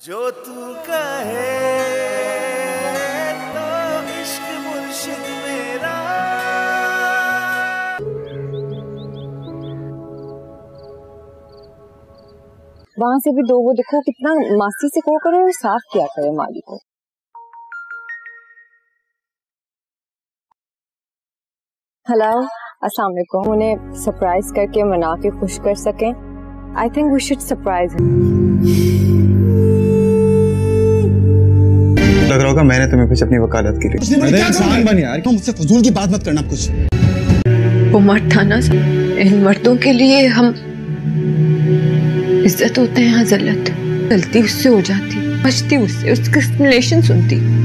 जो तू कहे तो इश्क मुर्शिद मेरा। वहां से भी दो, वो देखो कितना मासी से को करे और साफ किया करे माली को। हेलो, अस्सलाम वालेकुम। उन्हें सरप्राइज करके मना के खुश कर सकें। I think we should surprise. लग रहा होगा मैंने तुम्हें कुछ अपनी वकालत की ली। अरे इंसान बन यार, तुम मुझसे फजूल की बात मत करना कुछ। वो मर्द था ना, इन मर्दों के लिए हम इज्जत होते हैं, जल्लत। गलती उससे हो जाती, बचती उससे, उसकी एक्सप्लेनेशन सुनती।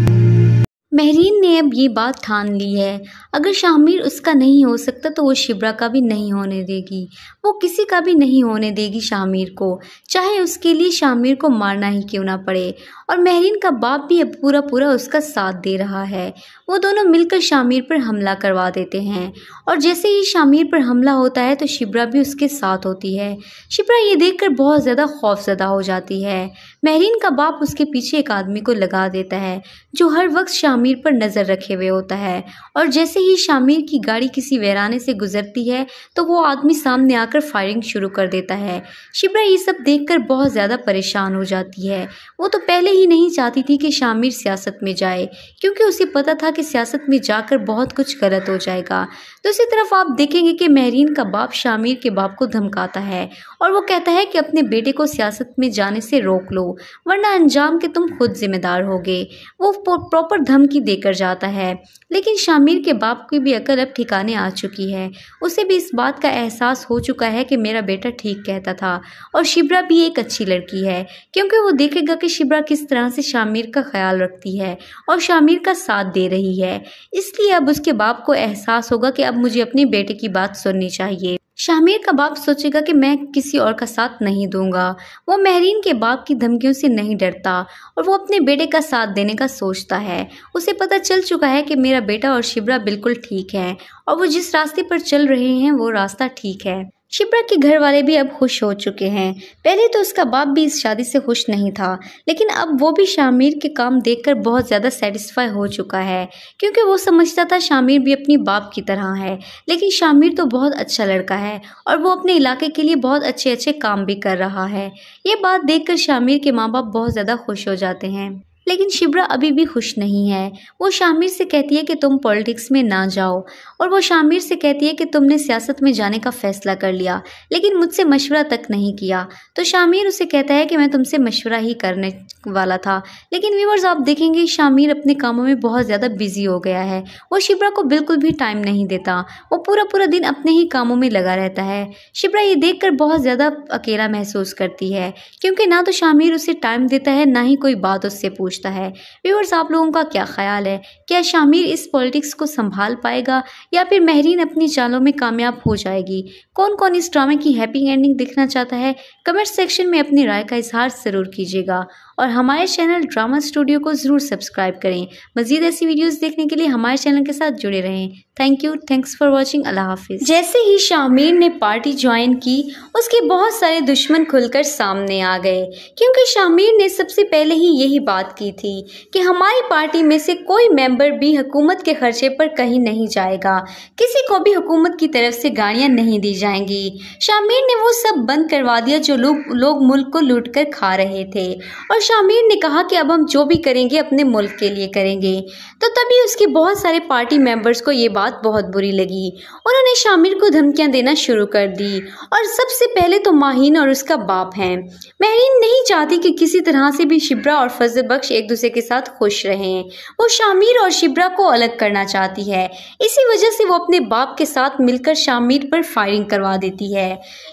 महरीन ने अब ये बात ठान ली है, अगर शामिर उसका नहीं हो सकता तो वो शिब्रा का भी नहीं होने देगी। वो किसी का भी नहीं होने देगी शामिर को, चाहे उसके लिए शामिर को मारना ही क्यों ना पड़े। और महरीन का बाप भी अब पूरा पूरा उसका साथ दे रहा है। वो दोनों मिलकर शामिर पर हमला करवा देते हैं और जैसे ही शामिर पर हमला होता है तो शिब्रा भी उसके साथ होती है। शिब्रा ये देखकर बहुत ज़्यादा खौफज़दा हो जाती है। महरीन का बाप उसके पीछे एक आदमी को लगा देता है जो हर वक्त शामिर पर नज़र रखे हुए होता है। और जैसे ही शामिर की गाड़ी किसी वीराने से गुजरती है तो वो आदमी सामने आकर फायरिंग शुरू कर देता है। शिब्रा ये सब देखकर बहुत ज़्यादा परेशान हो जाती है। वो तो पहले ही नहीं चाहती थी कि शामिर सियासत में जाए, क्योंकि उसे पता था कि सियासत में जाकर बहुत कुछ गलत हो जाएगा। दूसरी तरफ आप देखेंगे कि महरीन का बाप शामिर के बाप को धमकाता है और वो कहता है कि अपने बेटे को सियासत में जाने से रोक लो, वरना अंजाम के तुम खुद जिम्मेदार होगे। वो प्रॉपर धमकी देकर जाता है, लेकिन शामिर के बाप की भी अकल अब ठिकाने आ चुकी है। उसे भी इस बात का एहसास हो चुका है कि मेरा बेटा ठीक कहता था और शिब्रा भी एक अच्छी लड़की है, क्योंकि वो देखेगा कि शिब्रा किस तरह से शामिर का ख्याल रखती है और शामिर का साथ दे रही है। इसलिए अब उसके बाप को एहसास होगा कि अब मुझे अपने बेटे की बात सुननी चाहिए। शामिर का बाप सोचेगा कि मैं किसी और का साथ नहीं दूंगा। वो महरीन के बाप की धमकियों से नहीं डरता और वो अपने बेटे का साथ देने का सोचता है। उसे पता चल चुका है कि मेरा बेटा और शिब्रा बिल्कुल ठीक है और वो जिस रास्ते पर चल रहे हैं वो रास्ता ठीक है। शिब्रा के घर वाले भी अब खुश हो चुके हैं। पहले तो उसका बाप भी इस शादी से खुश नहीं था, लेकिन अब वो भी शामिर के काम देखकर बहुत ज़्यादा सेटिस्फाई हो चुका है, क्योंकि वो समझता था शामिर भी अपनी बाप की तरह है। लेकिन शामिर तो बहुत अच्छा लड़का है और वो अपने इलाके के लिए बहुत अच्छे अच्छे काम भी कर रहा है। ये बात देखकर शामिर के माँ बाप बहुत ज़्यादा खुश हो जाते हैं। लेकिन शिब्रा अभी भी खुश नहीं है। वो शामिर से कहती है कि तुम पॉलिटिक्स में ना जाओ और वो शामिर से कहती है कि तुमने सियासत में जाने का फ़ैसला कर लिया, लेकिन मुझसे मशवरा तक नहीं किया। तो शामिर उसे कहता है कि मैं तुमसे मशवरा ही करने वाला था। लेकिन व्यूअर्स, आप देखेंगे शामिर अपने कामों में बहुत ज़्यादा बिजी हो गया है। वो शिब्रा को बिल्कुल भी टाइम नहीं देता। वो पूरा पूरा दिन अपने ही कामों में लगा रहता है। शिब्रा ये देखकर बहुत ज़्यादा अकेला महसूस करती है, क्योंकि ना तो शामिर उसे टाइम देता है, ना ही कोई बात उससे पूछता है। व्यूअर्स, आप लोगों का क्या ख्याल है? क्या शामिर इस पॉलिटिक्स को संभाल पाएगा या फिर महरीन अपनी चालों में कामयाब हो जाएगी? कौन कौन इस ड्रामे की हैप्पी एंडिंग देखना चाहता है? कमेंट सेक्शन में अपनी राय का इजहार ज़रूर कीजिएगा और हमारे चैनल ड्रामा स्टूडियो को ज़रूर सब्सक्राइब करें। मज़ीद ऐसी वीडियोस देखने के लिए हमारे चैनल के साथ जुड़े रहें। Thank you, thanks for watching. अल्लाह हाफिज़। जैसे ही शामिर ने पार्टी ज्वाइन की, उसके बहुत सारे दुश्मन खुलकर सामने आ गए, क्योंकि शामिर ने सबसे पहले ही यही बात की थी कि हमारी पार्टी में से कोई मेंबर भी हुकूमत के खर्चे पर कहीं नहीं जाएगा, किसी को भी हुकूमत की तरफ से गाड़ियाँ नहीं दी जाएंगी। शामिर ने वो सब बंद करवा दिया जो लोग मुल्क को लूट कर खा रहे थे और शामिर ने कहा कि अब हम जो भी करेंगे अपने मुल्क के लिए करेंगे। तो तभी उसके बहुत सारे पार्टी मेंबर्स को ये बात बहुत बुरी लगी। उन्होंने शामिर को धमकियां देना शुरू कर दी और सबसे पहले तो माहीन और उसका बाप हैं। महरीन नहीं चाहती कि किसी तरह से भी शिब्रा और फजल बख्श एक दूसरे के साथ खुश रहें। वो शामिर और शिब्रा को अलग करना चाहती है। इसी वजह से वो अपने बाप के साथ मिलकर शामिर पर फायरिंग करवा देती है।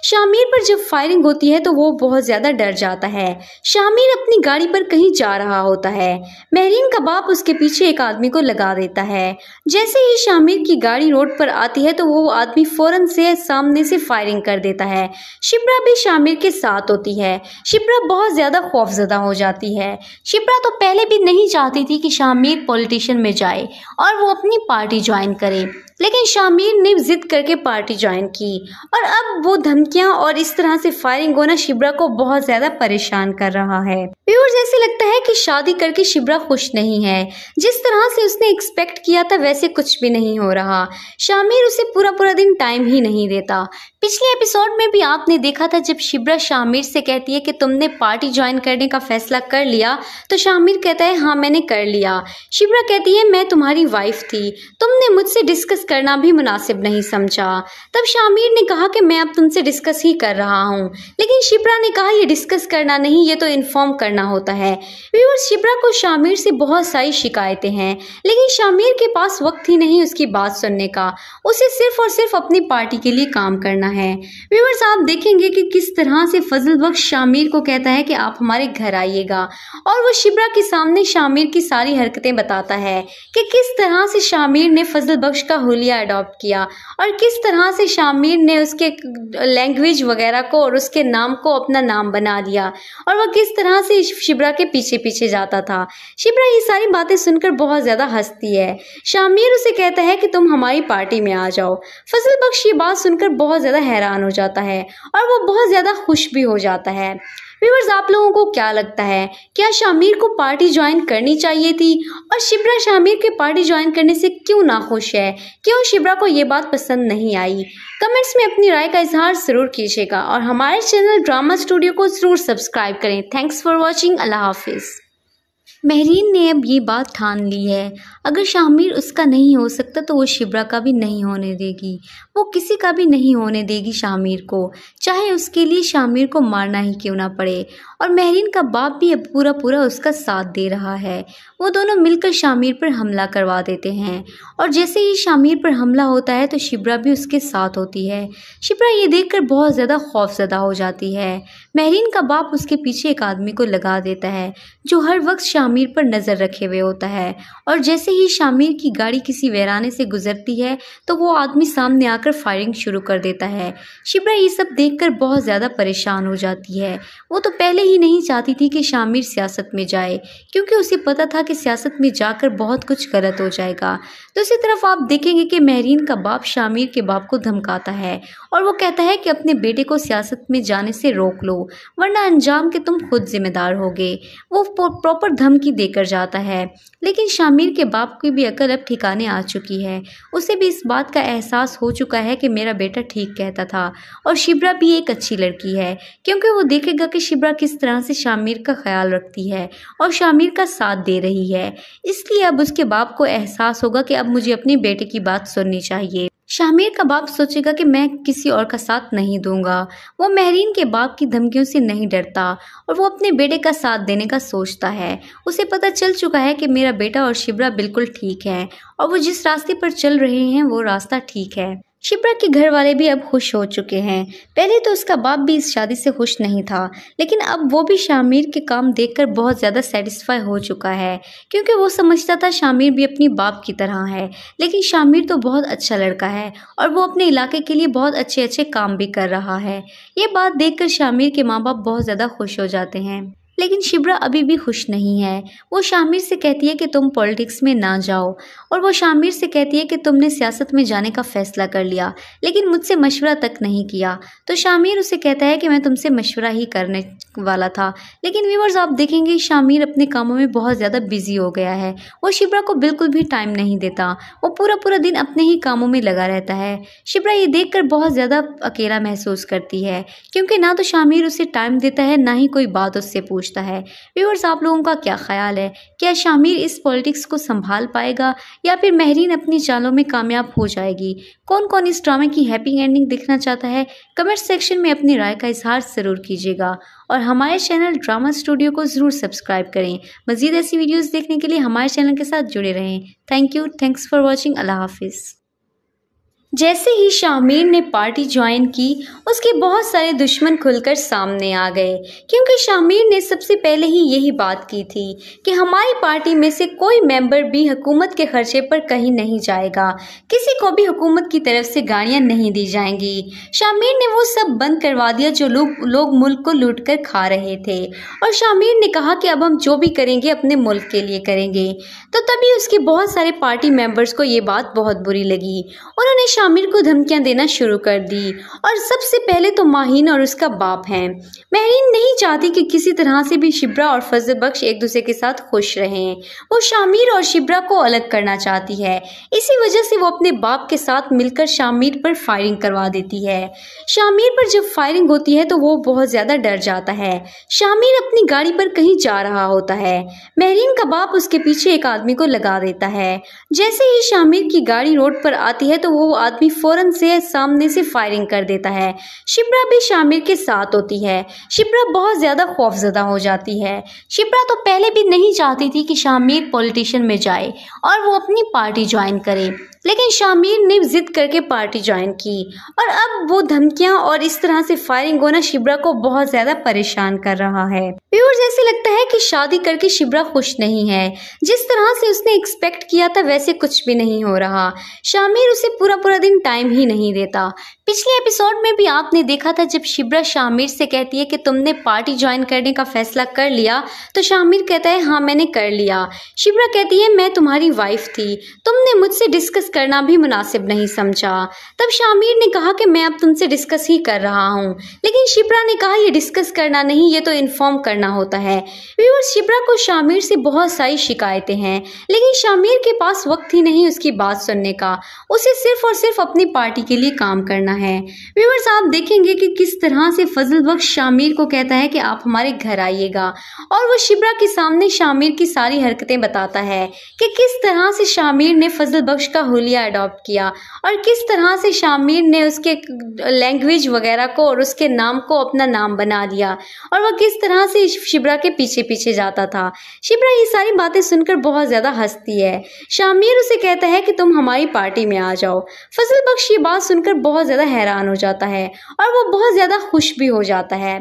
शामिर पर जब फायरिंग होती है तो वो बहुत ज़्यादा डर जाता है। शामिर अपनी गाड़ी पर कहीं जा रहा होता है। महरीन का बाप उसके पीछे एक आदमी को लगा देता है। जैसे ही शामिर की गाड़ी रोड पर आती है तो वो आदमी फौरन से सामने से फायरिंग कर देता है। शिब्रा भी शामिर के साथ होती है। शिब्रा बहुत ज़्यादा खौफजदा हो जाती है। शिब्रा तो पहले भी नहीं चाहती थी कि शामिर पॉलिटिशियन में जाए और वो अपनी पार्टी ज्वाइन करे, लेकिन शामिर ने जिद करके पार्टी ज्वाइन की और अब वो धमकियां और इस तरह से फायरिंग होना शिब्रा को बहुत ज्यादा परेशान कर रहा है। व्यूअर्स, ऐसे लगता है कि शादी करके शिब्रा खुश नहीं है। जिस तरह से उसने एक्सपेक्ट किया था वैसे कुछ भी नहीं हो रहा। शामिर उसे पूरा दिन टाइम ही नहीं देता। पिछले एपिसोड में भी आपने देखा था जब शिब्रा शामिर से कहती है कि तुमने पार्टी ज्वाइन करने का फैसला कर लिया, तो शामिर कहता है हाँ मैंने कर लिया। शिब्रा कहती है मैं तुम्हारी वाइफ थी, तुमने मुझसे डिस्कस करना भी मुनासिब नहीं समझा। तब शामिर ने कहा कि मैं अब तुमसे डिस्कस ही कर रहा हूँ, लेकिन शिब्रा ने कहा ये डिस्कस करना नहीं, ये तो इन्फॉर्म करना होता है। व्यूअर्स, शिब्रा को शामिर से बहुत सारी शिकायतें हैं, लेकिन शामिर के पास वक्त ही नहीं उसकी बात सुनने का। उसे सिर्फ और सिर्फ अपनी पार्टी के लिए काम करना है। व्यूअर्स, आप देखेंगे कि किस तरह से फजल बख्श शामिर को कहता है कि आप हमारे घर आइएगा, और वो शिब्रा के सामने शामिर की सारी हरकतें बताता है कि किस तरह से शामिर ने फजल बख्श का हुलिया अडॉप्ट किया और किस तरह से शामिर ने उसके लैंग्वेज वगैरह को और उसके नाम को अपना नाम बना लिया, और वह किस तरह से शिब्रा के पीछे पीछे जाता था। शिब्रा ये सारी बातें सुनकर बहुत ज़्यादा हंसती है। शामिर उसे कहता है कि तुम हमारी पार्टी में आ जाओ। फजल बख्श ये बात सुनकर बहुत ज़्यादा हैरान हो जाता है और वो बहुत ज़्यादा खुश भी हो जाता है। व्यूअर्स, आप लोगों को क्या लगता है, क्या शामिर को पार्टी ज्वाइन करनी चाहिए थी, और शिब्रा शामिर के पार्टी ज्वाइन करने से क्यों ना खुश है? क्यों शिब्रा को ये बात पसंद नहीं आई? कमेंट्स में अपनी राय का इजहार ज़रूर कीजिएगा और हमारे चैनल ड्रामा स्टूडियो को ज़रूर सब्सक्राइब करें। Thanks for watching. अल्लाह हाफिज़। महरीन ने अब ये बात ठान ली है, अगर शामिर उसका नहीं हो सकता तो वो शिब्रा का भी नहीं होने देगी। वो किसी का भी नहीं होने देगी शामिर को, चाहे उसके लिए शामिर को मारना ही क्यों ना पड़े। और महरीन का बाप भी अब पूरा उसका साथ दे रहा है। वो दोनों मिलकर शामिर पर हमला करवा देते हैं, और जैसे ही शामिर पर हमला होता है तो शिब्रा भी उसके साथ होती है। शिब्रा ये देखकर बहुत ज़्यादा खौफज़दा हो जाती है। महरीन का बाप उसके पीछे एक आदमी को लगा देता है जो हर वक्त शामिर पर नज़र रखे हुए होता है, और जैसे ही शामिर की गाड़ी किसी वीराने से गुजरती है तो वो आदमी सामने आकर फायरिंग शुरू कर देता है। शिब्रा ये सब देखकर बहुत ज़्यादा परेशान हो जाती है। वो तो पहले ही नहीं चाहती थी कि शामिर सियासत में जाए, क्योंकि उसे पता था कि सियासत में जाकर बहुत कुछ गलत हो जाएगा। दूसरी तरफ आप देखेंगे कि महरीन का बाप शामिर के बाप को धमकाता है और वो कहता है कि अपने बेटे को सियासत में जाने से रोक लो, वरना अंजाम के तुम खुद जिम्मेदार होगे। वो प्रॉपर धमकी देकर जाता है, लेकिन शामिर के बाप की भी अकल अब ठिकाने आ चुकी है। उसे भी इस बात का एहसास हो चुका है कि मेरा बेटा ठीक कहता था, और शिब्रा भी एक अच्छी लड़की है, क्योंकि वो देखेगा कि शिब्रा किस तरह से शामिर का ख्याल रखती है और शामिर का साथ दे रही है। इसलिए अब उसके बाप को एहसास होगा कि अब मुझे अपने बेटे की बात सुननी चाहिए। शामिर का बाप सोचेगा कि मैं किसी और का साथ नहीं दूंगा। वो महरीन के बाप की धमकियों से नहीं डरता और वो अपने बेटे का साथ देने का सोचता है। उसे पता चल चुका है कि मेरा बेटा और शिब्रा बिल्कुल ठीक है और वो जिस रास्ते पर चल रहे हैं वो रास्ता ठीक है। शिब्रा के घर वाले भी अब खुश हो चुके हैं। पहले तो उसका बाप भी इस शादी से खुश नहीं था, लेकिन अब वो भी शामिर के काम देखकर बहुत ज़्यादा सेटिस्फाई हो चुका है, क्योंकि वो समझता था शामिर भी अपनी बाप की तरह है। लेकिन शामिर तो बहुत अच्छा लड़का है और वो अपने इलाके के लिए बहुत अच्छे काम भी कर रहा है। ये बात देखकर शामिर के माँ बाप बहुत ज़्यादा खुश हो जाते हैं। लेकिन शिब्रा अभी भी खुश नहीं है। वो शामिर से कहती है कि तुम पॉलिटिक्स में ना जाओ, और वो शामिर से कहती है कि तुमने सियासत में जाने का फ़ैसला कर लिया, लेकिन मुझसे मशवरा तक नहीं किया। तो शामिर उसे कहता है कि मैं तुमसे मशवरा ही करने वाला था। लेकिन व्यूअर्स, आप देखेंगे शामिर अपने कामों में बहुत ज़्यादा बिजी हो गया है। वो शिब्रा को बिल्कुल भी टाइम नहीं देता। वो पूरा दिन अपने ही कामों में लगा रहता है। शिब्रा ये देखकर बहुत ज़्यादा अकेला महसूस करती है, क्योंकि ना तो शामिर उसे टाइम देता है, ना ही कोई बात उससे पूछता है। व्यूअर्स, आप लोगों का क्या ख्याल है? क्या शामिर इस पॉलिटिक्स को संभाल पाएगा या फिर महरीन अपनी चालों में कामयाब हो जाएगी? कौन कौन इस ड्रामे की हैप्पी एंडिंग देखना चाहता है? कमेंट सेक्शन में अपनी राय का इजहार ज़रूर कीजिएगा और हमारे चैनल ड्रामा स्टूडियो को ज़रूर सब्सक्राइब करें। मज़ीद ऐसी वीडियोज़ देखने के लिए हमारे चैनल के साथ जुड़े रहें। Thank you. Thanks for watching. अल्लाह हाफिज़। जैसे ही शामिर ने पार्टी ज्वाइन की उसके बहुत सारे दुश्मन खुलकर सामने आ गए, क्योंकि शामिर ने सबसे पहले ही यही बात की थी कि हमारी पार्टी में से कोई मेंबर भी हुकूमत के खर्चे पर कहीं नहीं जाएगा, किसी को भी हुकूमत की तरफ से गाड़ियां नहीं दी जाएंगी। शामिर ने वो सब बंद करवा दिया जो लोग मुल्क को लूट कर खा रहे थे, और शामिर ने कहा कि अब हम जो भी करेंगे अपने मुल्क के लिए करेंगे। तो तभी उसके बहुत सारे पार्टी मेंबर्स को ये बात बहुत बुरी लगी। उन्होंने शामिर को धमकियां देना शुरू कर दी, और सबसे पहले तो माहीन और उसका बाप है। महरीन नहीं चाहती कि किसी तरह से भी शिब्रा और फजल बख्श एक दूसरे के साथ खुश रहें। वो शामिर और शिब्रा को अलग करना चाहती है। इसी वजह से वो अपने बाप के साथ मिलकर शामिर पर फायरिंग करवा देती है। शामिर पर जब फायरिंग होती है तो वो बहुत ज़्यादा डर जाता है। शामिर अपनी गाड़ी पर कहीं जा रहा होता है। महरीन का बाप उसके पीछे एक आदमी को लगा देता है। जैसे ही शामिर की गाड़ी रोड पर आती है तो वो आदमी फौरन से सामने से फायरिंग कर देता है। शिब्रा भी शामिर के साथ होती है। शिब्रा बहुत ज़्यादा खौफजदा हो जाती है। शिब्रा तो पहले भी नहीं चाहती थी कि शामिर पॉलिटिशियन में जाए और वो अपनी पार्टी ज्वाइन करे, लेकिन शामिर ने जिद करके पार्टी ज्वाइन की, और अब वो धमकियां और इस तरह से फायरिंग होना शिब्रा को बहुत ज़्यादा परेशान कर रहा है। व्यूअर्स, ऐसे लगता है कि शादी करके शिब्रा खुश नहीं है। जिस तरह से उसने एक्सपेक्ट किया था वैसे कुछ भी नहीं हो रहा। शामिर उसे पूरा दिन टाइम ही नहीं देता। पिछले एपिसोड में भी आपने देखा था जब शिब्रा शामिर से कहती है कि तुमने पार्टी ज्वाइन करने का फैसला कर लिया, तो शामिर कहता है हाँ मैंने कर लिया। शिब्रा कहती है मैं तुम्हारी वाइफ थी, तुमने मुझसे डिस्कस करना भी मुनासिब नहीं समझा। तब शामिर ने कहा कि मैं अब तुमसे डिस्कस ही कर रहा हूँ, लेकिन शिब्रा ने कहा ये डिस्कस करना नहीं, ये तो इन्फॉर्म करना होता है। व्यूअर्स, शिब्रा को शामिर से बहुत सारी शिकायतें हैं, लेकिन शामिर के पास वक्त ही नहीं उसकी बात सुनने का। उसे सिर्फ और सिर्फ अपनी पार्टी के लिए काम करना है। व्यूअर्स, आप देखेंगे कि किस तरह से फजल बख्श शामिर को कहता है कि आप हमारे घर आइएगा, और वो शिब्रा के सामने शामिर की सारी हरकतें बताता है कि किस तरह से शामिर ने फजल बख्श का हुलिया अडॉप्ट किया, और किस तरह से शामिर ने उसके लैंग्वेज वगैरह को और उसके नाम को अपना नाम बना लिया, और वह किस तरह से शिब्रा के पीछे पीछे जाता था। शिब्रा ये सारी बातें सुनकर बहुत ज़्यादा हंसती है। शामिर उसे कहता है कि तुम हमारी पार्टी में आ जाओ। फजल बख्श ये बात सुनकर बहुत ज़्यादा हैरान हो जाता है और वो बहुत ज़्यादा खुश भी हो जाता है।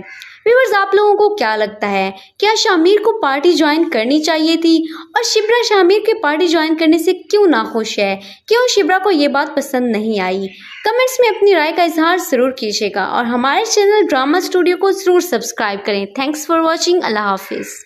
व्यूअर्स, आप लोगों को क्या लगता है, क्या शामिर को पार्टी ज्वाइन करनी चाहिए थी, और शिब्रा शामिर के पार्टी ज्वाइन करने से क्यों नाखुश है? क्यों शिब्रा को ये बात पसंद नहीं आई? कमेंट्स में अपनी राय का इजहार ज़रूर कीजिएगा, और हमारे चैनल ड्रामा स्टूडियो को ज़रूर सब्सक्राइब करें। Thanks for watching. अल्लाह हाफिज़।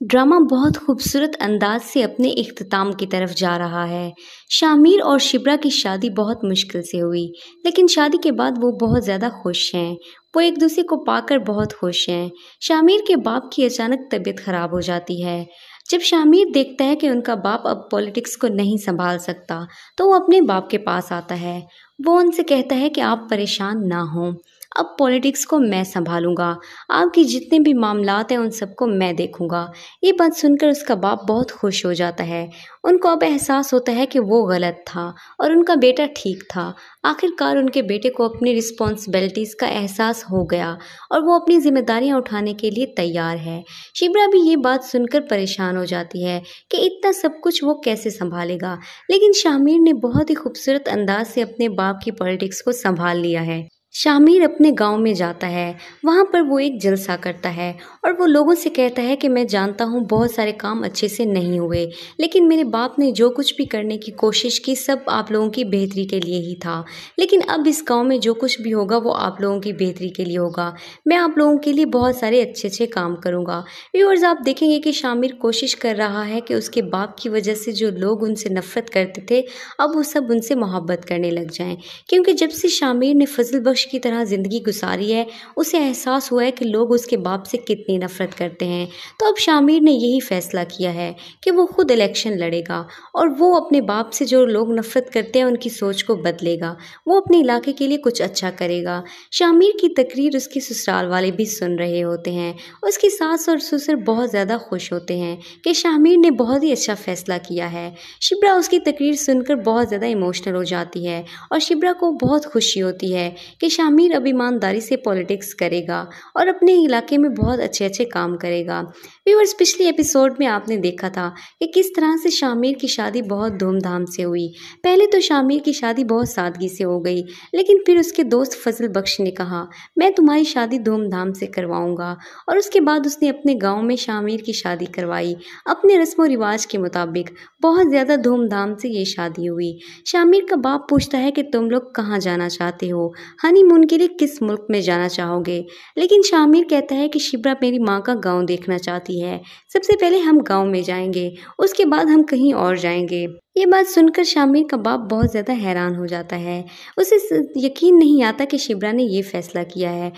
ड्रामा बहुत खूबसूरत अंदाज से अपने इख्तिताम की तरफ जा रहा है। शामिर और शिब्रा की शादी बहुत मुश्किल से हुई, लेकिन शादी के बाद वो बहुत ज़्यादा खुश हैं। वो एक दूसरे को पाकर बहुत खुश हैं। शामिर के बाप की अचानक तबीयत ख़राब हो जाती है। जब शामिर देखता है कि उनका बाप अब पॉलिटिक्स को नहीं संभाल सकता, तो वो अपने बाप के पास आता है। वो उनसे कहता है कि आप परेशान ना हों, अब पॉलिटिक्स को मैं संभालूंगा, आपके जितने भी मामलात हैं उन सबको मैं देखूंगा। ये बात सुनकर उसका बाप बहुत खुश हो जाता है। उनको अब एहसास होता है कि वो गलत था और उनका बेटा ठीक था। आखिरकार उनके बेटे को अपनी रिस्पॉन्सिबिलिटीज़ का एहसास हो गया और वो अपनी जिम्मेदारियां उठाने के लिए तैयार है। शिब्रा भी ये बात सुनकर परेशान हो जाती है कि इतना सब कुछ वो कैसे संभालेगा, लेकिन शामिर ने बहुत ही खूबसूरत अंदाज से अपने बाप की पॉलिटिक्स को संभाल लिया है। शामिर अपने गांव में जाता है, वहां पर वो एक जलसा करता है और वो लोगों से कहता है कि मैं जानता हूँ बहुत सारे काम अच्छे से नहीं हुए, लेकिन मेरे बाप ने जो कुछ भी करने की कोशिश की सब आप लोगों की बेहतरी के लिए ही था। लेकिन अब इस गांव में जो कुछ भी होगा वो आप लोगों की बेहतरी के लिए होगा। मैं आप लोगों के लिए बहुत सारे अच्छे अच्छे काम करूँगा। व्यूअर्स, आप देखेंगे कि शामिर कोशिश कर रहा है कि उसके बाप की वजह से जो लोग उनसे नफरत करते थे अब वो सब उनसे मोहब्बत करने लग जाएँ, क्योंकि जब से शामिर ने फजल बख्श की तरह ज़िंदगी गुजारी है उसे एहसास हुआ है कि लोग उसके बाप से कितनी नफरत करते हैं। तो अब शामिर ने यही फैसला किया है कि वो खुद इलेक्शन लड़ेगा और वो अपने बाप से जो लोग नफरत करते हैं उनकी सोच को बदलेगा। वो अपने इलाके के लिए कुछ अच्छा करेगा। शामिर की तकरीर उसके ससुराल वाले भी सुन रहे होते हैं। उसकी सास और ससुर बहुत ज़्यादा खुश होते हैं कि शामिर ने बहुत ही अच्छा फैसला किया है। शिब्रा उसकी तकरीर सुनकर बहुत ज़्यादा इमोशनल हो जाती है और शिब्रा को बहुत खुशी होती है कि शामिर अब ईमानदारी से पॉलिटिक्स करेगा और अपने इलाके में बहुत अच्छे अच्छे काम करेगा। व्यूअर्स, पिछले एपिसोड में आपने देखा था कि किस तरह से शामिर की शादी बहुत धूमधाम से हुई। पहले तो शामिर की शादी बहुत सादगी से हो गई, लेकिन फिर उसके दोस्त फजल बख्श ने कहा मैं तुम्हारी शादी धूमधाम से करवाऊंगा, और उसके बाद उसने अपने गाँव में शामिर की शादी करवाई अपने रस्म व रिवाज के मुताबिक। बहुत ज़्यादा धूमधाम से ये शादी हुई। शामिर का बाप पूछता है कि तुम लोग कहाँ जाना चाहते हो, हनीमून के लिए किस मुल्क में जाना चाहोगे। लेकिन शामिर कहता है कि शिब्रा मेरी माँ का गांव देखना चाहती है, सबसे पहले हम गांव में जाएंगे, उसके बाद हम कहीं और जाएंगे। ये बात सुनकर शामिर का बाप बहुत ज़्यादा हैरान हो जाता है। उसे यकीन नहीं आता कि शिब्रा ने ये फैसला किया है।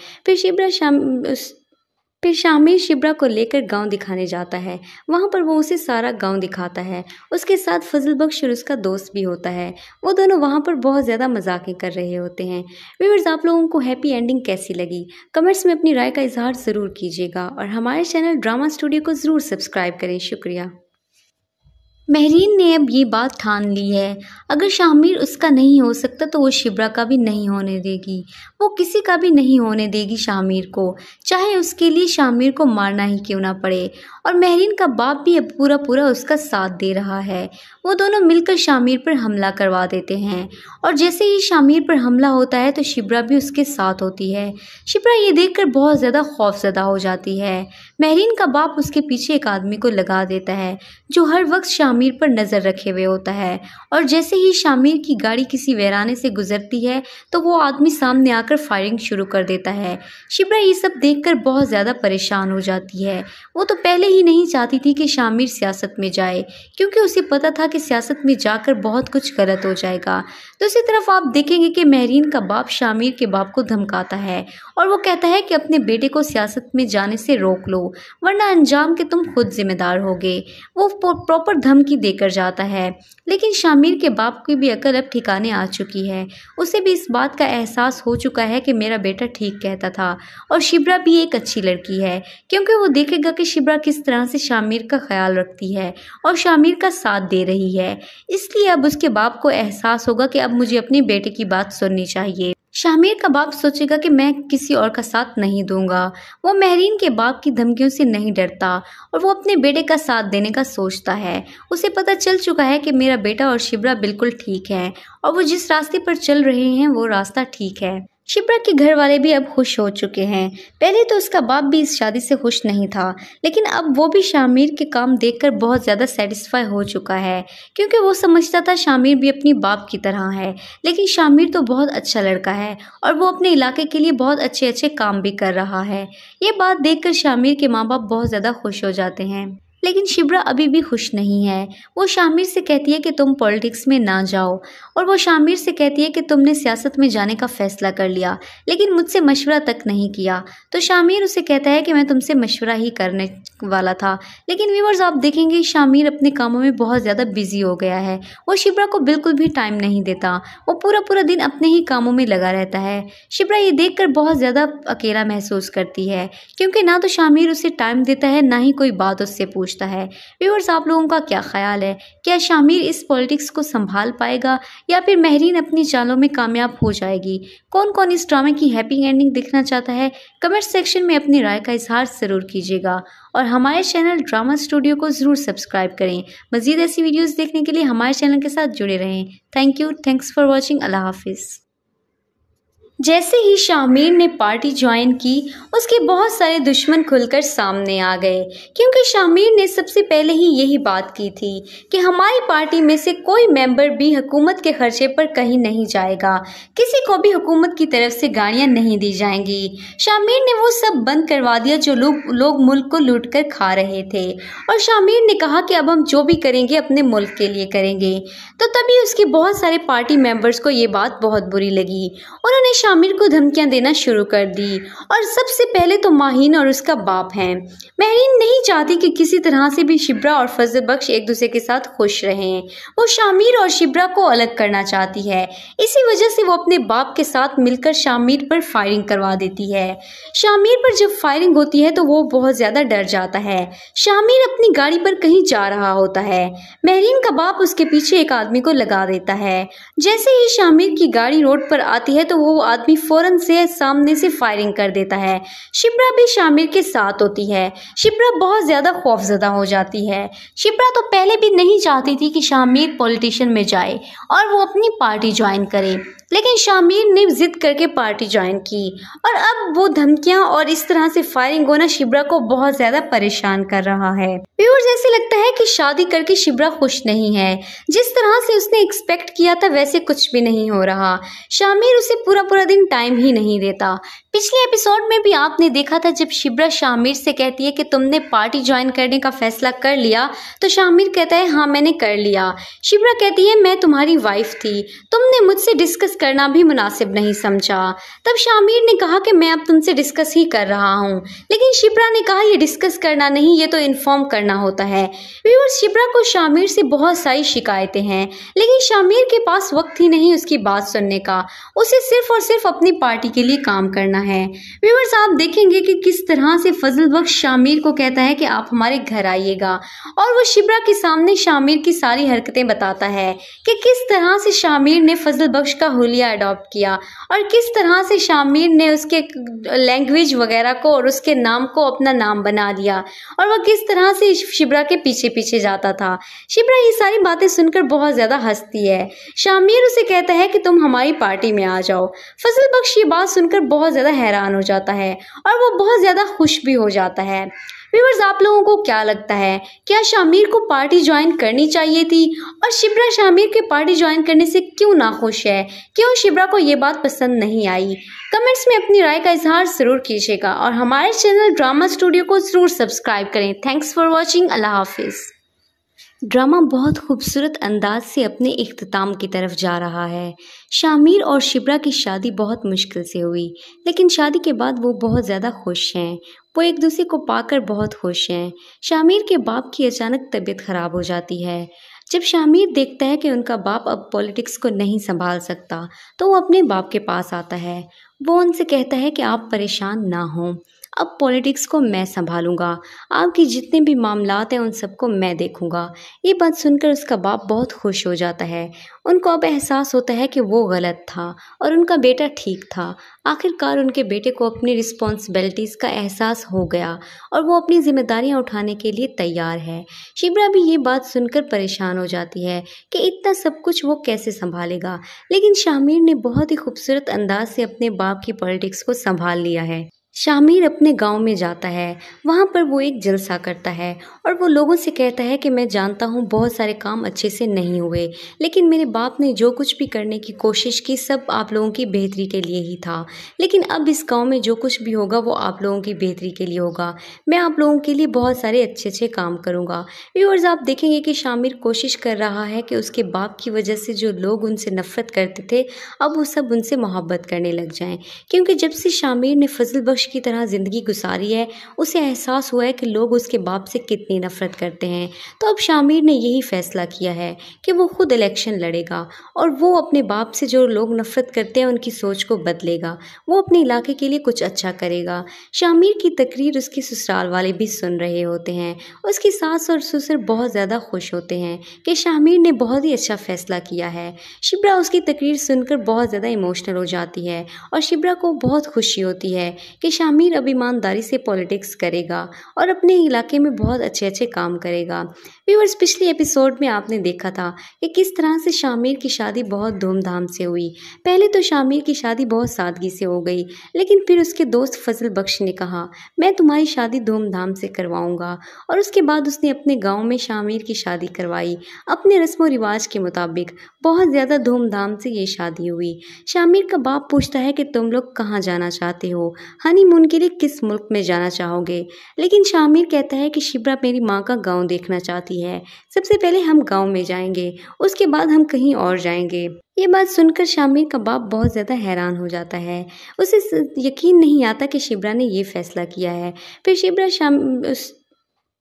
फिर शामिर शिब्रा को लेकर गांव दिखाने जाता है। वहां पर वो उसे सारा गांव दिखाता है। उसके साथ फजल बख्श और उसका दोस्त भी होता है। वो दोनों वहां पर बहुत ज़्यादा मजाकें कर रहे होते हैं। व्यूअर्स, आप लोगों को हैप्पी एंडिंग कैसी लगी कमेंट्स में अपनी राय का इजहार ज़रूर कीजिएगा और हमारे चैनल ड्रामा स्टूडियो को ज़रूर सब्सक्राइब करें। शुक्रिया। महरीन ने अब ये बात ठान ली है, अगर शामिर उसका नहीं हो सकता तो वो शिब्रा का भी नहीं होने देगी। वो किसी का भी नहीं होने देगी शामिर को, चाहे उसके लिए शामिर को मारना ही क्यों ना पड़े। और महरीन का बाप भी अब पूरा पूरा उसका साथ दे रहा है। वो दोनों मिलकर शामिर पर हमला करवा देते हैं और जैसे ही शामिर पर हमला होता है तो शिब्रा भी उसके साथ होती है। शिब्रा ये देखकर बहुत ज़्यादा खौफज़दा हो जाती है। महरीन का बाप उसके पीछे एक आदमी को लगा देता है जो हर वक्त शामिर पर नज़र रखे हुए होता है, और जैसे ही शामिर की गाड़ी किसी वीराने से गुजरती है तो वो आदमी सामने आकर फायरिंग शुरू कर देता है। शिब्रा ये सब देखकर बहुत ज़्यादा परेशान हो जाती है। वो तो पहले ही नहीं चाहती थी कि शामिर सियासत में जाए, क्योंकि उसे पता था कि सियासत में जाकर बहुत कुछ गलत हो जाएगा। दूसरी तरफ आप देखेंगे कि महरीन का बाप शामिर के बाप को धमकाता है और वो कहता है कि अपने बेटे को सियासत में जाने से रोक लो, वरना अंजाम के तुम खुद जिम्मेदार होगे। वो प्रॉपर धमकी देकर जाता है। लेकिन शामिर के बाप की भी अकल अब ठिकाने आ चुकी है। उसे भी इस बात का एहसास हो चुका है कि मेरा बेटा ठीक कहता था और शिब्रा भी एक अच्छी लड़की है, क्योंकि वो देखेगा कि शिब्रा किस तरह से शामिर का ख्याल रखती है और शामिर का साथ दे रही है। इसलिए अब उसके बाप को एहसास होगा कि अब मुझे अपने बेटे की बात सुननी चाहिए। शामिर का बाप सोचेगा कि मैं किसी और का साथ नहीं दूंगा। वो महरीन के बाप की धमकियों से नहीं डरता और वो अपने बेटे का साथ देने का सोचता है। उसे पता चल चुका है कि मेरा बेटा और शिब्रा बिल्कुल ठीक है और वो जिस रास्ते पर चल रहे हैं वो रास्ता ठीक है। शिब्रा के घर वाले भी अब खुश हो चुके हैं। पहले तो उसका बाप भी इस शादी से खुश नहीं था, लेकिन अब वो भी शामिर के काम देखकर बहुत ज़्यादा सेटिस्फाई हो चुका है, क्योंकि वो समझता था शामिर भी अपनी बाप की तरह है। लेकिन शामिर तो बहुत अच्छा लड़का है और वो अपने इलाके के लिए बहुत अच्छे अच्छे काम भी कर रहा है। ये बात देखकर शामिर के माँ बाप बहुत ज़्यादा खुश हो जाते हैं। लेकिन शिब्रा अभी भी खुश नहीं है। वो शामिर से कहती है कि तुम पॉलिटिक्स में ना जाओ, और वो शामिर से कहती है कि तुमने सियासत में जाने का फ़ैसला कर लिया लेकिन मुझसे मशवरा तक नहीं किया। तो शामिर उसे कहता है कि मैं तुमसे मशवरा ही करने वाला था। लेकिन व्यूअर्स, आप देखेंगे शामिर अपने कामों में बहुत ज़्यादा बिजी हो गया है। वो शिब्रा को बिल्कुल भी टाइम नहीं देता। वो पूरा पूरा दिन अपने ही कामों में लगा रहता है। शिब्रा ये देखकर बहुत ज़्यादा अकेला महसूस करती है, क्योंकि ना तो शामिर उसे टाइम देता है ना ही कोई बात उससे पूछता है। व्यूअर्स, आप लोगों का क्या ख्याल है? क्या शामिर इस पॉलिटिक्स को संभाल पाएगा या फिर महरीन अपनी चालों में कामयाब हो जाएगी? कौन कौन इस ड्रामे की हैप्पी एंडिंग देखना चाहता है? कमेंट सेक्शन में अपनी राय का इजहार ज़रूर कीजिएगा और हमारे चैनल ड्रामा स्टूडियो को ज़रूर सब्सक्राइब करें। मज़ीद ऐसी वीडियोस देखने के लिए हमारे चैनल के साथ जुड़े रहें। Thank you, thanks for watching. अल्लाह हाफिज़। जैसे ही शामिर ने पार्टी ज्वाइन की, उसके बहुत सारे दुश्मन खुलकर सामने आ गए, क्योंकि शामिर ने सबसे पहले ही यही बात की थी कि हमारी पार्टी में से कोई मेंबर भी हुकूमत के खर्चे पर कहीं नहीं जाएगा, किसी को भी हुकूमत की तरफ से गाड़ियां नहीं दी जाएंगी। शामिर ने वो सब बंद करवा दिया जो लोग मुल्क को लूट कर खा रहे थे, और शामिर ने कहा कि अब हम जो भी करेंगे अपने मुल्क के लिए करेंगे। तो तभी उसके बहुत सारे पार्टी मेंबर्स को ये बात बहुत बुरी लगी। उन्होंने शामिर को धमकियां देना शुरू कर दी, और सबसे पहले तो माहीन और उसका बाप हैं। महरीन नहीं चाहती कि किसी तरह से भी शिब्रा और फजल बख्श एक दूसरे के साथ खुश रहें। वो शामिर और शिब्रा को अलग करना चाहती है। इसी वजह से वो अपने बाप के साथ मिलकर शामिर पर फायरिंग करवा देती है। शामिर पर जब फायरिंग होती है तो वो बहुत ज़्यादा डर जाता है। शामिर अपनी गाड़ी पर कहीं जा रहा होता है। महरीन का बाप उसके पीछे एक आदमी को लगा देता है। जैसे ही शामिर की गाड़ी रोड पर आती है तो वो आदमी फौरन से सामने से फायरिंग कर देता है। शिप्रा भी शामिर के साथ होती है। शिप्रा बहुत ज़्यादा खौफजदा हो जाती है। शिप्रा तो पहले भी नहीं चाहती थी कि शामिर पॉलिटिशियन में जाए और वो अपनी पार्टी ज्वाइन करे, लेकिन शामिर ने जिद करके पार्टी ज्वाइन की और अब वो धमकियां और इस तरह से फायरिंग होना शिप्रा को बहुत ज़्यादा परेशान कर रहा है। व्यूअर्स, ऐसे लगता है कि शादी करके शिप्रा खुश नहीं है। जिस तरह से उसने एक्सपेक्ट किया था वैसे कुछ भी नहीं हो रहा। शामिर उसे पूरा दिन टाइम ही नहीं देता। पिछले एपिसोड में भी आपने देखा था जब शिप्रा शामिर से कहती है कि तुमने पार्टी ज्वाइन करने का फैसला कर लिया, तो शामिर कहता है हाँ मैंने कर लिया। शिप्रा कहती है मैं तुम्हारी वाइफ थी, तुमने मुझसे डिस्कस करना भी मुनासिब नहीं समझा। तब शामिर ने कहा कि मैं अब तुमसे डिस्कस ही कर रहा हूँ, लेकिन शिप्रा ने कहा ये डिस्कस करना नहीं, ये तो इन्फॉर्म करना होता है। व्यूअर्स, शिप्रा को शामिर से बहुत सारी शिकायतें हैं, लेकिन शामिर के पास वक्त ही नहीं उसकी बात सुनने का। उसे सिर्फ और सिर्फ अपनी पार्टी के लिए काम करना है। व्यूअर्स, आप देखेंगे कि किस तरह से फजल बख्श शामिर को कहता है कि आप हमारे घर आइएगा और वो शिप्रा के सामने शामिर की सारी हरकतें बताता है कि किस तरह से शामिर ने फजल बख्श का हुलिया अडॉप्ट किया और किस तरह से शामिर ने उसके लैंग्वेज वगैरह को और उसके नाम को अपना नाम बना लिया और वह किस तरह से शिप्रा के पीछे पीछे जाता था। शिप्रा ये सारी बातें सुनकर बहुत ज़्यादा हंसती है। शामिर उसे कहता है कि तुम हमारी पार्टी में आ जाओ। फजल बख्श ये बात सुनकर बहुत ज़्यादा हैरान हो जाता है और वो बहुत ज़्यादा खुश भी हो जाता है। व्यूअर्स, आप लोगों को क्या लगता है, क्या शामिर को पार्टी ज्वाइन करनी चाहिए थी और शिप्रा शामिर के पार्टी ज्वाइन करने से क्यों ना खुश है? क्यों शिप्रा को ये बात पसंद नहीं आई? कमेंट्स में अपनी राय का इजहार ज़रूर कीजिएगा और हमारे चैनल ड्रामा स्टूडियो को ज़रूर सब्सक्राइब करें। Thanks for watching. अल्लाह हाफिज़। ड्रामा बहुत खूबसूरत अंदाज से अपने इख्तिताम की तरफ जा रहा है। शामिर और शिप्रा की शादी बहुत मुश्किल से हुई, लेकिन शादी के बाद वो बहुत ज़्यादा खुश हैं। वो एक दूसरे को पाकर बहुत खुश हैं। शामिर के बाप की अचानक तबीयत ख़राब हो जाती है। जब शामिर देखता है कि उनका बाप अब पॉलिटिक्स को नहीं संभाल सकता, तो वो अपने बाप के पास आता है। वो उनसे कहता है कि आप परेशान ना हों, अब पॉलिटिक्स को मैं संभालूंगा, आपके जितने भी मामलात हैं उन सबको मैं देखूंगा। ये बात सुनकर उसका बाप बहुत खुश हो जाता है। उनको अब एहसास होता है कि वो गलत था और उनका बेटा ठीक था। आखिरकार उनके बेटे को अपनी रिस्पॉन्सिबिलिटीज़ का एहसास हो गया और वो अपनी जिम्मेदारियां उठाने के लिए तैयार है। शिप्रा भी ये बात सुनकर परेशान हो जाती है कि इतना सब कुछ वो कैसे संभालेगा, लेकिन शामिर ने बहुत ही खूबसूरत अंदाज से अपने बाप की पॉलिटिक्स को संभाल लिया है। शामिर अपने गांव में जाता है, वहां पर वो एक जलसा करता है और वो लोगों से कहता है कि मैं जानता हूँ बहुत सारे काम अच्छे से नहीं हुए, लेकिन मेरे बाप ने जो कुछ भी करने की कोशिश की सब आप लोगों की बेहतरी के लिए ही था। लेकिन अब इस गांव में जो कुछ भी होगा वो आप लोगों की बेहतरी के लिए होगा। मैं आप लोगों के लिए बहुत सारे अच्छे काम करूँगा। व्यूअर्स, आप देखेंगे कि शामिर कोशिश कर रहा है कि उसके बाप की वजह से जो लोग उनसे नफरत करते थे अब वो सब उनसे मोहब्बत करने लग जाएँ, क्योंकि जब से शामिर ने फजल बख्श की तरह ज़िंदगी गुजारी है उसे एहसास हुआ है कि लोग उसके बाप से कितनी नफरत करते हैं। तो अब शामिर ने यही फैसला किया है कि वो खुद इलेक्शन लड़ेगा और वो अपने बाप से जो लोग नफरत करते हैं उनकी सोच को बदलेगा। वो अपने इलाके के लिए कुछ अच्छा करेगा। शामिर की तकरीर उसके ससुराल वाले भी सुन रहे होते हैं। उसकी सास और ससुर बहुत ज़्यादा खुश होते हैं कि शामिर ने बहुत ही अच्छा फैसला किया है। शिप्रा उसकी तकरीर सुनकर बहुत ज़्यादा इमोशनल हो जाती है और शिप्रा को बहुत खुशी होती है कि शामिर अब ईमानदारी से पॉलिटिक्स करेगा और अपने इलाके में बहुत अच्छे काम करेगा। व्यूअर्स, पिछले एपिसोड में आपने देखा था कि किस तरह से शामिर की शादी बहुत धूमधाम से हुई। पहले तो शामिर की शादी बहुत सादगी से हो गई, लेकिन फिर उसके दोस्त फजल बख्श ने कहा मैं तुम्हारी शादी धूमधाम से करवाऊंगा और उसके बाद उसने अपने गाँव में शामिर की शादी करवाई अपने रस्म व रिवाज के मुताबिक। बहुत ज़्यादा धूमधाम से ये शादी हुई। शामिर का बाप पूछता है कि तुम लोग कहाँ जाना चाहते हो, हनीमून के लिए किस मुल्क में जाना चाहोगे? लेकिन शामिर कहता है कि शिप्रा मेरी माँ का गांव देखना चाहती है, सबसे पहले हम गांव में जाएंगे, उसके बाद हम कहीं और जाएंगे। ये बात सुनकर शामिर का बाप बहुत ज़्यादा हैरान हो जाता है। उसे यकीन नहीं आता कि शिप्रा ने ये फैसला किया है।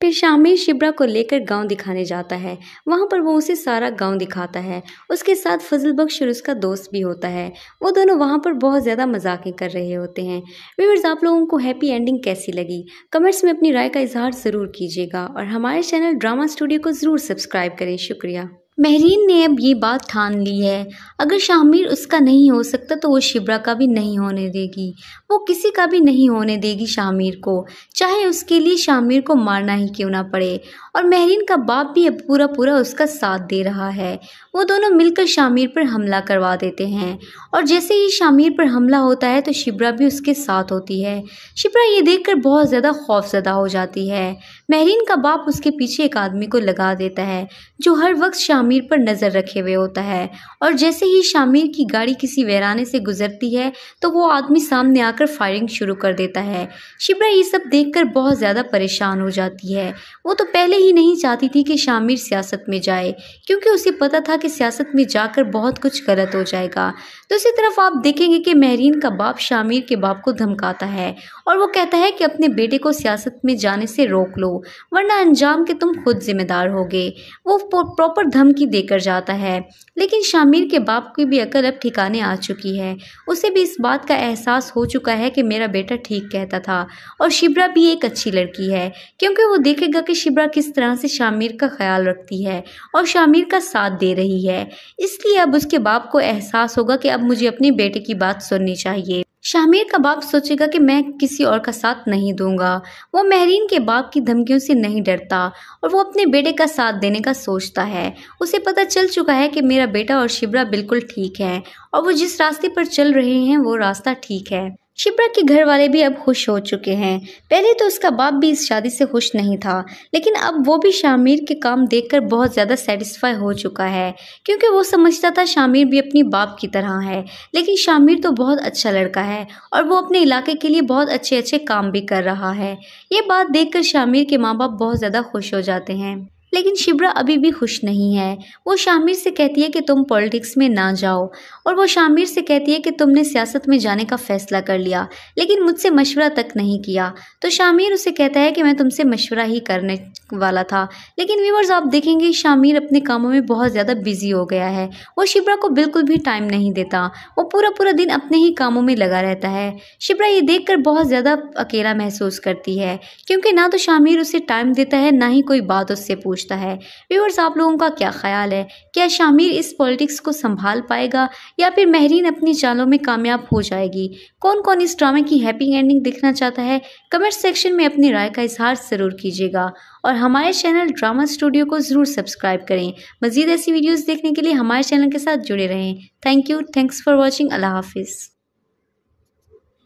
फिर शामिर शिप्रा को लेकर गांव दिखाने जाता है। वहां पर वो उसे सारा गांव दिखाता है। उसके साथ फजल बख्श और उसका दोस्त भी होता है। वो दोनों वहां पर बहुत ज़्यादा मजाकें कर रहे होते हैं। व्यूअर्स, आप लोगों को हैप्पी एंडिंग कैसी लगी कमेंट्स में अपनी राय का इजहार ज़रूर कीजिएगा और हमारे चैनल ड्रामा स्टूडियो को ज़रूर सब्सक्राइब करें। शुक्रिया। महरीन ने अब ये बात ठान ली है, अगर शामिर उसका नहीं हो सकता तो वो शिब्रा का भी नहीं होने देगी। वो किसी का भी नहीं होने देगी शामिर को, चाहे उसके लिए शामिर को मारना ही क्यों ना पड़े। और महरीन का बाप भी अब पूरा पूरा उसका साथ दे रहा है। वो दोनों मिलकर शामिर पर हमला करवा देते हैं और जैसे ही शामिर पर हमला होता है तो शिब्रा भी उसके साथ होती है। शिब्रा ये देखकर बहुत ज़्यादा खौफज़दा हो जाती है। महरीन का बाप उसके पीछे एक आदमी को लगा देता है जो हर वक्त शामिर पर नज़र रखे हुए होता है और जैसे ही शामिर की गाड़ी किसी वीराने से गुजरती है तो वो आदमी सामने आकर फायरिंग शुरू कर देता है। शिब्रा ये सब देखकर बहुत ज़्यादा परेशान हो जाती है। वो तो पहले ही नहीं चाहती थी कि शामिर सियासत में जाए क्योंकि उसे पता था कि सियासत में जाकर बहुत कुछ गलत हो जाएगा। दूसरी तरफ आप देखेंगे कि महरीन का बाप शामिर के बाप को धमकाता है और वो कहता है कि अपने बेटे को सियासत में जाने से रोक लो वरना अंजाम के तुम खुद जिम्मेदार होगे। वो प्रॉपर धमकी देकर जाता है, लेकिन शामिर के बाप की भी अकल अब ठिकाने आ चुकी है। उसे भी इस बात का एहसास हो चुका है कि मेरा बेटा ठीक कहता था और शिब्रा भी एक अच्छी लड़की है क्योंकि वो देखेगा कि शिब्रा किस तरह से शामिर का ख्याल रखती है और शामिर का साथ दे रही है। इसलिए अब उसके बाप को एहसास होगा कि अब मुझे अपने बेटे की बात सुननी चाहिए। शामिर का बाप सोचेगा कि मैं किसी और का साथ नहीं दूंगा। वो महरीन के बाप की धमकियों से नहीं डरता और वो अपने बेटे का साथ देने का सोचता है। उसे पता चल चुका है कि मेरा बेटा और शिब्रा बिल्कुल ठीक है और वो जिस रास्ते पर चल रहे हैं वो रास्ता ठीक है। शिब्रा के घर वाले भी अब खुश हो चुके हैं। पहले तो उसका बाप भी इस शादी से खुश नहीं था, लेकिन अब वो भी शामिर के काम देखकर बहुत ज़्यादा सेटिस्फाई हो चुका है क्योंकि वो समझता था शामिर भी अपनी बाप की तरह है। लेकिन शामिर तो बहुत अच्छा लड़का है और वो अपने इलाके के लिए बहुत अच्छे अच्छे काम भी कर रहा है। ये बात देखकर शामिर के माँ बाप बहुत ज़्यादा खुश हो जाते हैं। लेकिन शिब्रा अभी भी खुश नहीं है। वो शामिर से कहती है कि तुम पॉलिटिक्स में ना जाओ और वो शामिर से कहती है कि तुमने सियासत में जाने का फ़ैसला कर लिया लेकिन मुझसे मशवरा तक नहीं किया। तो शामिर उसे कहता है कि मैं तुमसे मशवरा ही करने वाला था। लेकिन व्यूअर्स आप देखेंगे शामिर अपने कामों में बहुत ज़्यादा बिजी हो गया है। वो शिब्रा को बिल्कुल भी टाइम नहीं देता। वो पूरा दिन अपने ही कामों में लगा रहता है। शिब्रा ये देखकर बहुत ज़्यादा अकेला महसूस करती है क्योंकि ना तो शामिर उसे टाइम देता है ना ही कोई बात उससे पूछता है। व्यूअर्स आप लोगों का क्या ख्याल है? क्या शामिर इस पॉलिटिक्स को संभाल पाएगा या फिर महरीन अपनी चालों में कामयाब हो जाएगी? कौन कौन इस ड्रामे की हैप्पी एंडिंग देखना चाहता है? कमेंट सेक्शन में अपनी राय का इजहार ज़रूर कीजिएगा और हमारे चैनल ड्रामा स्टूडियो को ज़रूर सब्सक्राइब करें। मज़ीद ऐसी वीडियोस देखने के लिए हमारे चैनल के साथ जुड़े रहें। Thank you, thanks for watching. अल्लाह हाफिज़।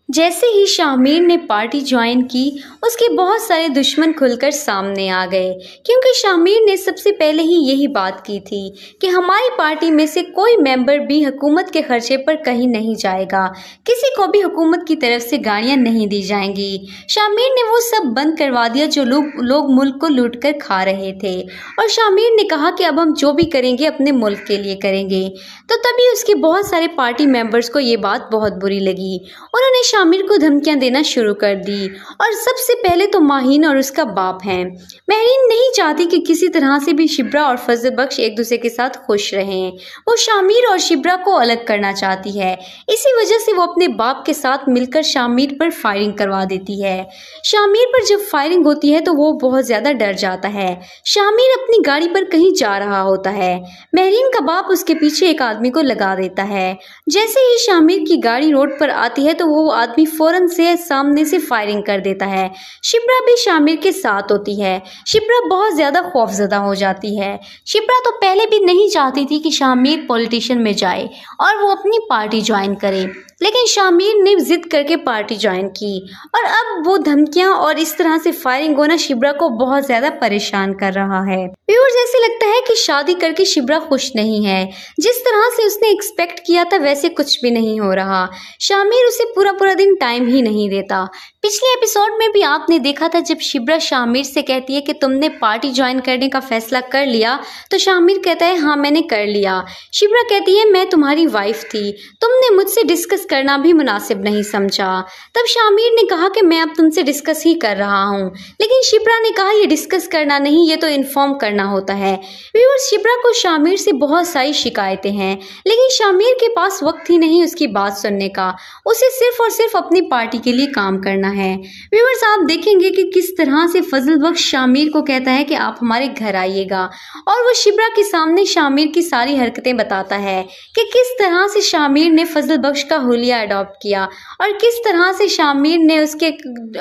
जैसे ही शामिर ने पार्टी ज्वाइन की उसके बहुत सारे दुश्मन खुलकर सामने आ गए क्योंकि शामिर ने सबसे पहले ही यही बात की थी कि हमारी पार्टी में से कोई मेंबर भी हुकूमत के खर्चे पर कहीं नहीं जाएगा, किसी को भी हुकूमत की तरफ से गाड़ियां नहीं दी जाएंगी। शामिर ने वो सब बंद करवा दिया जो लोग मुल्क को लूट कर खा रहे थे और शामिर ने कहा कि अब हम जो भी करेंगे अपने मुल्क के लिए करेंगे। तो तभी उसके बहुत सारे पार्टी मेंबर्स को ये बात बहुत बुरी लगी। उन्होंने शामिर को धमकियां देना शुरू कर दी और सबसे पहले तो माहीन और उसका बाप हैं। महरीन नहीं चाहती कि किसी तरह से भी शिब्रा और फजल बख्श एक दूसरे के साथ खुश रहें। वो शामिर और शिब्रा को अलग करना चाहती है। इसी वजह से वो अपने बाप के साथ मिलकर शामिर पर फायरिंग करवा देती है। शामिर पर जब फायरिंग होती है तो वो बहुत ज़्यादा डर जाता है। शामिर अपनी गाड़ी पर कहीं जा रहा होता है। महरीन का बाप उसके पीछे एक आदमी को लगा देता है। जैसे ही शामिर की गाड़ी रोड पर आती है तो वो आदमी फौरन से सामने से फायरिंग कर देता है। शिब्रा भी शामिर के साथ होती है। शिब्रा बहुत ज़्यादा खौफज़दा हो जाती है। शिब्रा तो पहले भी नहीं चाहती थी कि शामिर पॉलिटिशियन में जाए और वो अपनी पार्टी ज्वाइन करे, लेकिन शामिर ने जिद करके पार्टी ज्वाइन की और अब वो धमकियां और इस तरह से फायरिंग होना शिब्रा को बहुत ज़्यादा परेशान कर रहा है। व्यूअर्स ऐसे लगता है कि शादी करके शिब्रा खुश नहीं है। जिस तरह से उसने एक्सपेक्ट किया था वैसे कुछ भी नहीं हो रहा। शामिर उसे पूरा दिन टाइम ही नहीं देता। पिछले एपिसोड में भी आपने देखा था जब शिब्रा शामिर से कहती है कि तुमने पार्टी ज्वाइन करने का फैसला कर लिया, तो शामिर कहता है हाँ मैंने कर लिया। शिब्रा कहती है मैं तुम्हारी वाइफ थी, तुमने मुझसे डिस्कस करना भी मुनासिब नहीं समझा। तब शामिर ने कहा कि मैं अब तुमसे डिस्कस ही कर रहा हूँ, लेकिन शिप्रा ने कहा ये डिस्कस करना नहीं, ये तो इन्फॉर्म करना होता है। व्यूअर्स, शिप्रा को शामिर से बहुत सारी शिकायतें हैं, लेकिन शामिर के पास वक्त ही नहीं उसकी बात सुनने का। उसे सिर्फ और सिर्फ अपनी पार्टी के लिए काम करना है। व्यूअर्स, आप देखेंगे कि किस तरह से फजल बख्श शामिर को कहता है कि आप हमारे घर आइएगा, और वो शिप्रा के सामने शामिर की सारी हरकतें बताता है कि किस तरह से शामिर ने फजल बख्श का हुलिया अडॉप्ट किया और किस तरह से शामिर ने उसके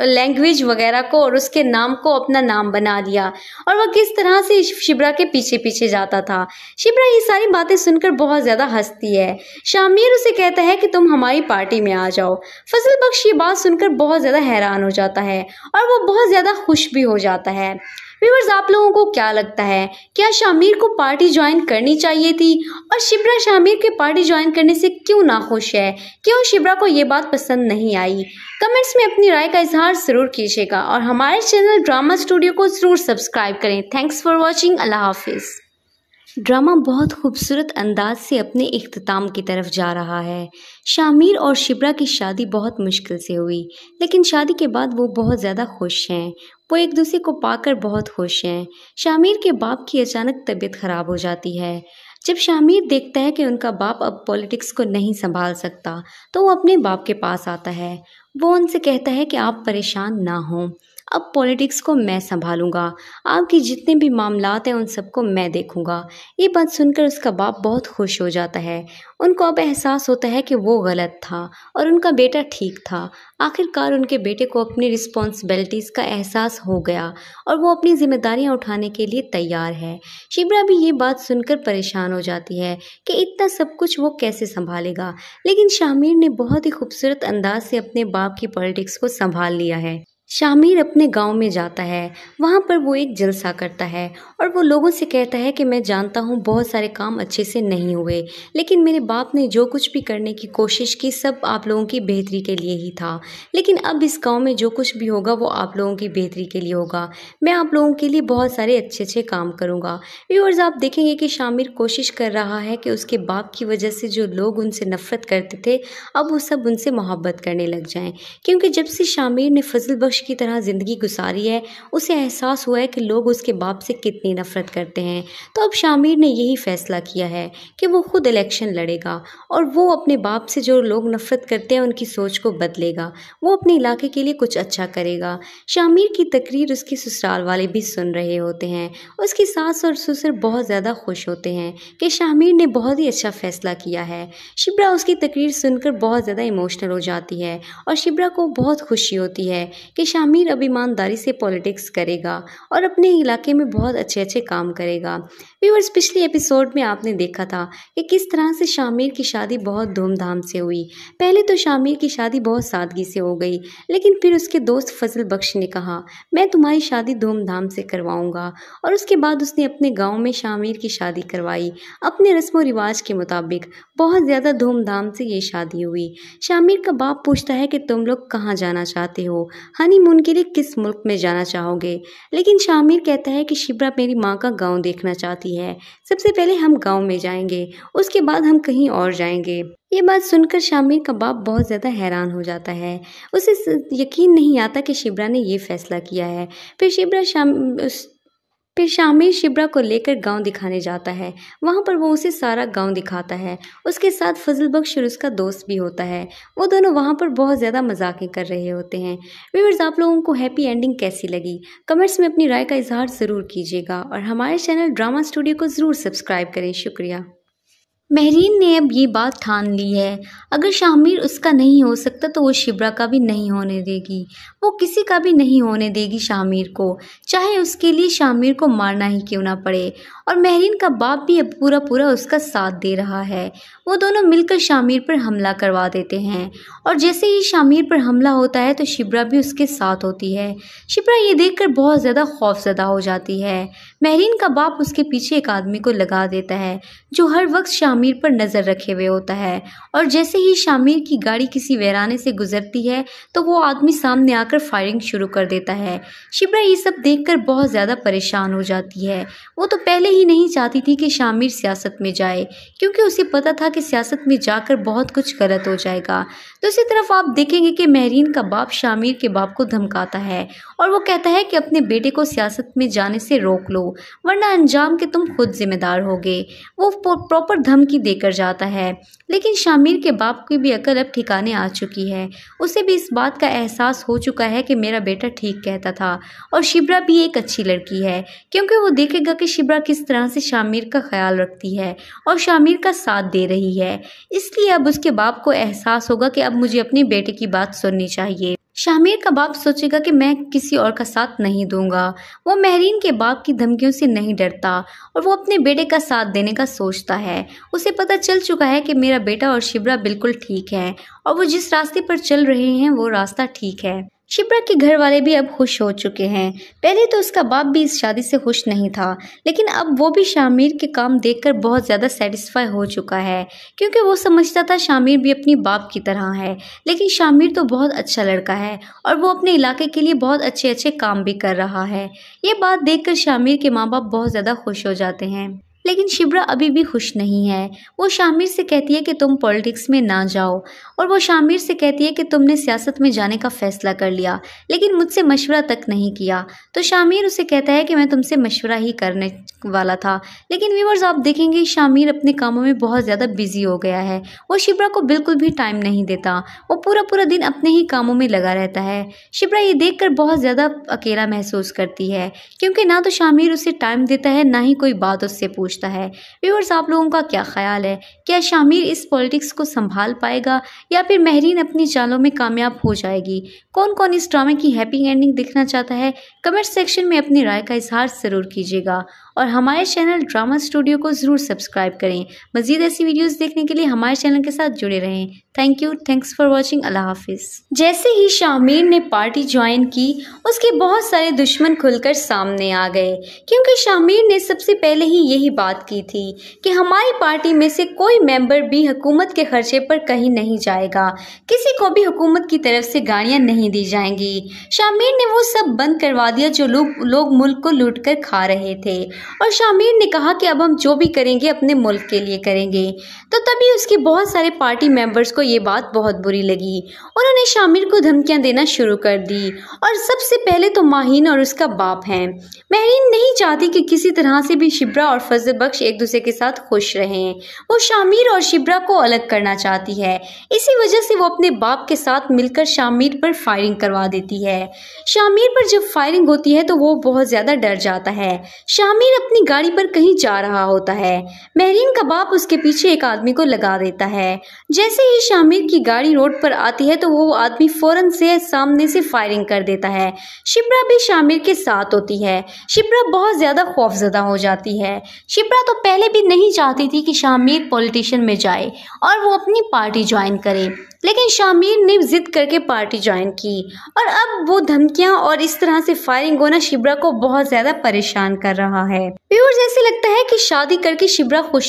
लैंग्वेज वगैरह को और उसके नाम को अपना नाम बना लिया, और वह किस तरह से शिप्रा के पीछे पीछे जाता था। शिप्रा ये सारी बातें सुनकर बहुत ज़्यादा हंसती है। शामिर उसे कहता है कि तुम हमारी पार्टी में आ जाओ। फजल बख्श ये बात सुनकर बहुत ज़्यादा हैरान हो जाता है और वो बहुत ज़्यादा खुश भी हो जाता है। व्यूअर्स, आप लोगों को क्या लगता है, क्या शामिर को पार्टी ज्वाइन करनी चाहिए थी, और शिप्रा शामिर के पार्टी ज्वाइन करने से क्यों नाखुश है? क्यों शिप्रा को ये बात पसंद नहीं आई? कमेंट्स में अपनी राय का इजहार ज़रूर कीजिएगा और हमारे चैनल ड्रामा स्टूडियो को ज़रूर सब्सक्राइब करें। Thanks for watching. अल्लाह हाफिज़। ड्रामा बहुत खूबसूरत अंदाज से अपने इख्तिताम की तरफ जा रहा है। शामिर और शिप्रा की शादी बहुत मुश्किल से हुई, लेकिन शादी के बाद वो बहुत ज़्यादा खुश हैं। वो एक दूसरे को पाकर बहुत खुश हैं। शामिर के बाप की अचानक तबीयत ख़राब हो जाती है। जब शामिर देखता है कि उनका बाप अब पॉलिटिक्स को नहीं संभाल सकता, तो वो अपने बाप के पास आता है। वो उनसे कहता है कि आप परेशान ना हों, अब पॉलिटिक्स को मैं संभालूंगा, आपकी जितने भी मामलात हैं उन सबको मैं देखूंगा। ये बात सुनकर उसका बाप बहुत खुश हो जाता है। उनको अब एहसास होता है कि वो गलत था और उनका बेटा ठीक था। आखिरकार उनके बेटे को अपनी रिस्पॉन्सिबिलिटीज़ का एहसास हो गया और वो अपनी जिम्मेदारियां उठाने के लिए तैयार है। शिप्रा भी ये बात सुनकर परेशान हो जाती है कि इतना सब कुछ वो कैसे संभालेगा, लेकिन शामिर ने बहुत ही खूबसूरत अंदाज से अपने बाप की पॉलिटिक्स को संभाल लिया है। शामिर अपने गांव में जाता है, वहां पर वो एक जलसा करता है और वो लोगों से कहता है कि मैं जानता हूँ बहुत सारे काम अच्छे से नहीं हुए, लेकिन मेरे बाप ने जो कुछ भी करने की कोशिश की सब आप लोगों की बेहतरी के लिए ही था। लेकिन अब इस गांव में जो कुछ भी होगा वो आप लोगों की बेहतरी के लिए होगा। मैं आप लोगों के लिए बहुत सारे अच्छे अच्छे काम करूँगा। व्यूअर्स, आप देखेंगे कि शामिर कोशिश कर रहा है कि उसके बाप की वजह से जो लोग उनसे नफरत करते थे अब वो सब उनसे मोहब्बत करने लग जाएँ, क्योंकि जब से शामिर ने फजल बख्श की तरह ज़िंदगी गुजारी है उसे एहसास हुआ है कि लोग उसके बाप से कितनी नफरत करते हैं। तो अब शामिर ने यही फैसला किया है कि वो खुद इलेक्शन लड़ेगा और वो अपने बाप से जो लोग नफरत करते हैं उनकी सोच को बदलेगा। वो अपने इलाके के लिए कुछ अच्छा करेगा। शामिर की तकरीर उसके ससुराल वाले भी सुन रहे होते हैं। उसकी सास और ससुर बहुत ज़्यादा खुश होते हैं कि शामिर ने बहुत ही अच्छा फैसला किया है। शिप्रा उसकी तकरीर सुनकर बहुत ज़्यादा इमोशनल हो जाती है और शिप्रा को बहुत खुशी होती है कि शामिर अब ईमानदारी से पॉलिटिक्स करेगा और अपने इलाके में बहुत अच्छे अच्छे काम करेगा। व्यूअर्स, पिछले एपिसोड में आपने देखा था कि किस तरह से शामिर की शादी बहुत धूमधाम से हुई। पहले तो शामिर की शादी बहुत सादगी से हो गई, लेकिन फिर उसके दोस्त फजल बख्श ने कहा मैं तुम्हारी शादी धूमधाम से करवाऊंगा, और उसके बाद उसने अपने गाँव में शामिर की शादी करवाई अपने रस्म व रिवाज के मुताबिक। बहुत ज़्यादा धूमधाम से ये शादी हुई। शामिर का बाप पूछता है कि तुम लोग कहाँ जाना चाहते हो, हनीमून के लिए किस मुल्क में जाना चाहोगे? लेकिन शामिर कहता है कि शिप्रा मेरी माँ का गांव देखना चाहती है, सबसे पहले हम गांव में जाएंगे, उसके बाद हम कहीं और जाएंगे। ये बात सुनकर शामिर का बाप बहुत ज़्यादा हैरान हो जाता है। उसे यकीन नहीं आता कि शिप्रा ने ये फैसला किया है। फिर शामिर शिप्रा को लेकर गांव दिखाने जाता है। वहां पर वो उसे सारा गांव दिखाता है। उसके साथ फजल बख्श और उसका दोस्त भी होता है। वो दोनों वहां पर बहुत ज़्यादा मजाकें कर रहे होते हैं। व्यूअर्स, आप लोगों को हैप्पी एंडिंग कैसी लगी कमेंट्स में अपनी राय का इजहार ज़रूर कीजिएगा और हमारे चैनल ड्रामा स्टूडियो को ज़रूर सब्सक्राइब करें। शुक्रिया। महरीन ने अब ये बात ठान ली है, अगर शामिर उसका नहीं हो सकता तो वो शिप्रा का भी नहीं होने देगी। वो किसी का भी नहीं होने देगी शामिर को, चाहे उसके लिए शामिर को मारना ही क्यों ना पड़े। और महरीन का बाप भी अब पूरा पूरा उसका साथ दे रहा है। वो दोनों मिलकर शामिर पर हमला करवा देते हैं और जैसे ही शामिर पर हमला होता है तो शिप्रा भी उसके साथ होती है। शिप्रा ये देखकर बहुत ज़्यादा खौफज़दा हो जाती है। महरीन का बाप उसके पीछे एक आदमी को लगा देता है जो हर वक्त शामिर पर नज़र रखे हुए होता है और जैसे ही शामिर की गाड़ी किसी वीराने से गुजरती है तो वो आदमी सामने आकर फायरिंग शुरू कर देता है। शिब्रा ये सब देखकर बहुत ज़्यादा परेशान हो जाती है। वो तो पहले ही नहीं चाहती थी कि शामिर सियासत में जाए, क्योंकि उसे पता था कि सियासत में जाकर बहुत कुछ गलत हो जाएगा। दूसरी तरफ आप देखेंगे कि मेहरीन का बाप शामिर के बाप को धमकाता है और वो कहता है कि अपने बेटे को सियासत में जाने से रोक लो, वरना अंजाम के तुम खुद जिम्मेदार होगे। वो प्रॉपर धमकी देकर जाता है, लेकिन शामिर के बाप की भी अकल अब ठिकाने आ चुकी है। उसे भी इस बात का एहसास हो चुका है कि मेरा बेटा ठीक कहता था और शिब्रा भी एक अच्छी लड़की है, क्योंकि वो देखेगा कि शिब्रा किस तरह से शामिर का ख्याल रखती है और शामिर का साथ दे रही है। इसलिए अब उसके बाप को एहसास होगा कि अब मुझे अपने बेटे की बात सुननी चाहिए। शामिर का बाप सोचेगा कि मैं किसी और का साथ नहीं दूंगा। वो मेहरीन के बाप की धमकियों से नहीं डरता और वो अपने बेटे का साथ देने का सोचता है। उसे पता चल चुका है कि मेरा बेटा और शिब्रा बिल्कुल ठीक है और वो जिस रास्ते पर चल रहे हैं वो रास्ता ठीक है। शिब्रा के घर वाले भी अब खुश हो चुके हैं। पहले तो उसका बाप भी इस शादी से खुश नहीं था, लेकिन अब वो भी शामिर के काम देखकर बहुत ज़्यादा सेटिस्फाई हो चुका है, क्योंकि वो समझता था शामिर भी अपनी बाप की तरह है। लेकिन शामिर तो बहुत अच्छा लड़का है और वो अपने इलाके के लिए बहुत अच्छे अच्छे काम भी कर रहा है। ये बात देखकर शामिर के माँ बाप बहुत ज़्यादा खुश हो जाते हैं। लेकिन शिब्रा अभी भी खुश नहीं है। वो शामिर से कहती है कि तुम पॉलिटिक्स में ना जाओ और वो शामिर से कहती है कि तुमने सियासत में जाने का फ़ैसला कर लिया, लेकिन मुझसे मशवरा तक नहीं किया। तो शामिर उसे कहता है कि मैं तुमसे मशवरा ही करने वाला था। लेकिन व्यूअर्स, आप देखेंगे शामिर अपने कामों में बहुत ज़्यादा बिजी हो गया है। वो शिब्रा को बिल्कुल भी टाइम नहीं देता। वो पूरा दिन अपने ही कामों में लगा रहता है। शिब्रा ये देखकर बहुत ज़्यादा अकेला महसूस करती है, क्योंकि ना तो शामिर उसे टाइम देता है, ना ही कोई बात उससे पूछता है। व्यूअर्स, आप लोगों का क्या ख्याल है? क्या शामिर इस पॉलिटिक्स को संभाल पाएगा या फिर मेहरीन अपनी चालों में कामयाब हो जाएगी? कौन कौन इस ड्रामे की हैप्पी एंडिंग देखना चाहता है? कमेंट सेक्शन में अपनी राय का इजहार ज़रूर कीजिएगा और हमारे चैनल ड्रामा स्टूडियो को ज़रूर सब्सक्राइब करें। मज़ीद ऐसी वीडियोस देखने के लिए हमारे चैनल के साथ जुड़े रहें। Thank you, thanks for watching. अल्लाह हाफिज़। जैसे ही शामिर ने पार्टी ज्वाइन की, उसके बहुत सारे दुश्मन खुलकर सामने आ गए, क्योंकि शामिर ने सबसे पहले ही यही बात की थी कि हमारी पार्टी में से कोई मेंबर भी हुकूमत के खर्चे पर कहीं नहीं जाएगा, किसी को भी हुकूमत की तरफ से गाड़ियाँ नहीं दी जाएंगी। शामिर ने वो सब बंद करवा दिया जो लोग मुल्क को लूट कर खा रहे थे और शामिर ने कहा कि अब हम जो भी करेंगे अपने मुल्क के लिए करेंगे। तो तभी उसके बहुत सारे पार्टी मेंबर्स को ये बात बहुत बुरी लगी। उन्होंने शामिर को धमकियां देना शुरू कर दी और सबसे पहले तो माहीन और उसका बाप हैं। मेहरीन नहीं चाहती कि किसी तरह से भी शिब्रा और फजल बख्श एक दूसरे के साथ खुश रहें। वो शामिर और शिब्रा को अलग करना चाहती है। इसी वजह से वो अपने बाप के साथ मिलकर शामिर पर फायरिंग करवा देती है। शामिर पर जब फायरिंग होती है तो वो बहुत ज़्यादा डर जाता है। शामिर अपनी गाड़ी पर कहीं जा रहा होता है। मेहरीन का बाप उसके पीछे एक आदमी को लगा देता है। जैसे ही शामिर की गाड़ी रोड पर आती है तो वो आदमी फौरन से सामने से फायरिंग कर देता है। शिब्रा भी शामिर के साथ होती है। शिब्रा बहुत ज़्यादा खौफजदा हो जाती है। शिब्रा तो पहले भी नहीं चाहती थी कि शामिर पॉलिटिशियन में जाए और वो अपनी पार्टी ज्वाइन करे, लेकिन शामिर ने जिद करके पार्टी ज्वाइन की और अब वो धमकियां और इस तरह से फायरिंग होना शिब्रा को बहुत ज़्यादा परेशान कर रहा है। व्यूअर्स, ऐसे लगता है कि शादी करके शिब्रा खुश